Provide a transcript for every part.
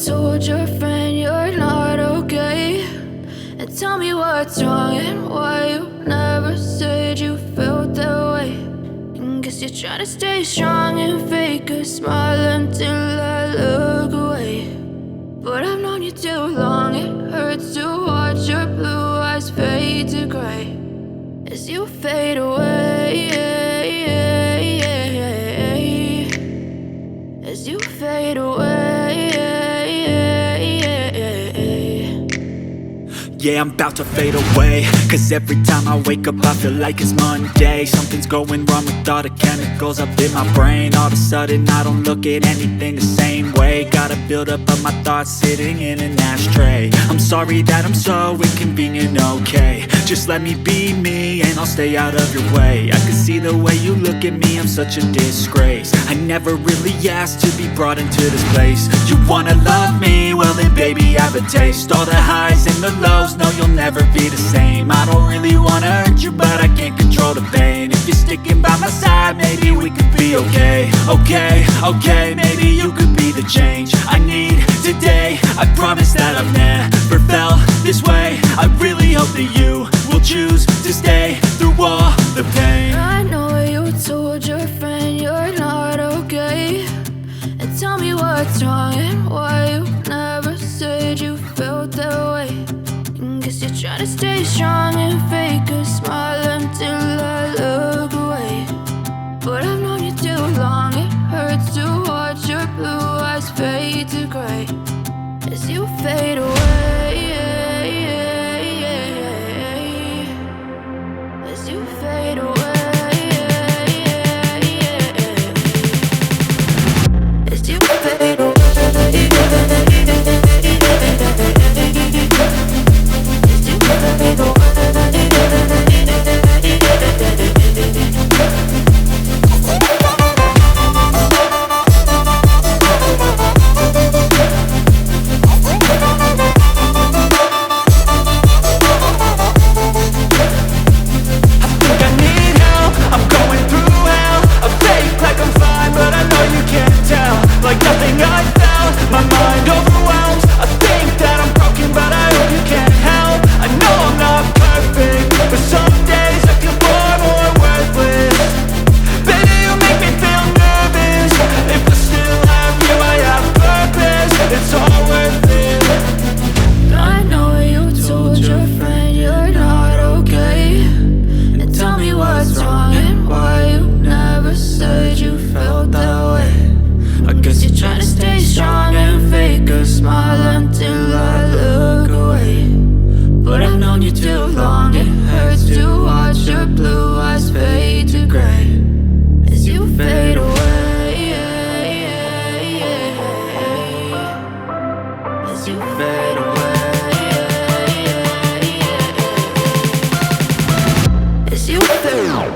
told your friend you're not okay, and tell me what's wrong and why you never said you felt that way. And guess you're trying to stay strong and fake a smile until I look away. But I've known you too long, it hurts to watch your blue eyes fade to gray as you fade away, as you fade away. Yeah, I'm about to fade away, cause every time I wake up I feel like it's Monday. Something's going wrong with all the chemicals up in my brain. All of a sudden I don't look at anything the same way. Gotta build up of my thoughts sitting in an ashtray. I'm sorry that I'm so inconvenient, okay. Just let me be me and I'll stay out of your way. I can see the way you look at me, I'm such a disgrace. I never really asked to be brought into this place. You wanna love me? Well then baby I have a taste. All the highs and the lows, no you'll never be the same. I don't really wanna hurt you but I can't control the pain. If you're sticking by my side maybe we could be okay. Okay, maybe you could be the change I need today. I promise that I've never felt this way. I really hope that you will choose to stay through all the pain. I know you told your friend you're not okay, and tell me what's wrong and why you never said you felt that way. And guess you're trying to stay strong and fake a smile until I look away. But I've known you too long, it hurts to watch your blue eyes fade to gray as you fade away, as you fade away, as you fade away. Like nothing I felt, my mind overwhelmed. I think that I'm broken, but I hope you can't help. I know I'm not perfect, but some days I feel far more worthless. Baby, you make me feel nervous. If I still have you, I have purpose. It's all worth it. I know you told your friend you're not okay, and tell me what's wrong and why you never said you felt that way. I guess you're trying to stay strong and fake a smile until I look away. But I've known you too long, it hurts to watch your blue eyes fade to gray as you fade away, as you fade away, as you fade away.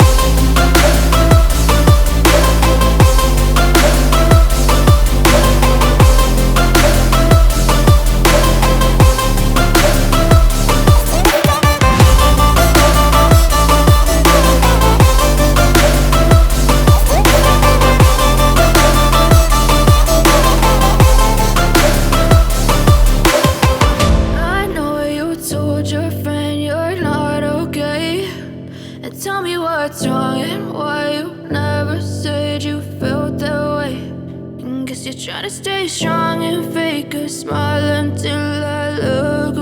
Your friend you're not okay, and tell me what's wrong and why you never said you felt that way. And guess you're trying to stay strong and fake a smile until I look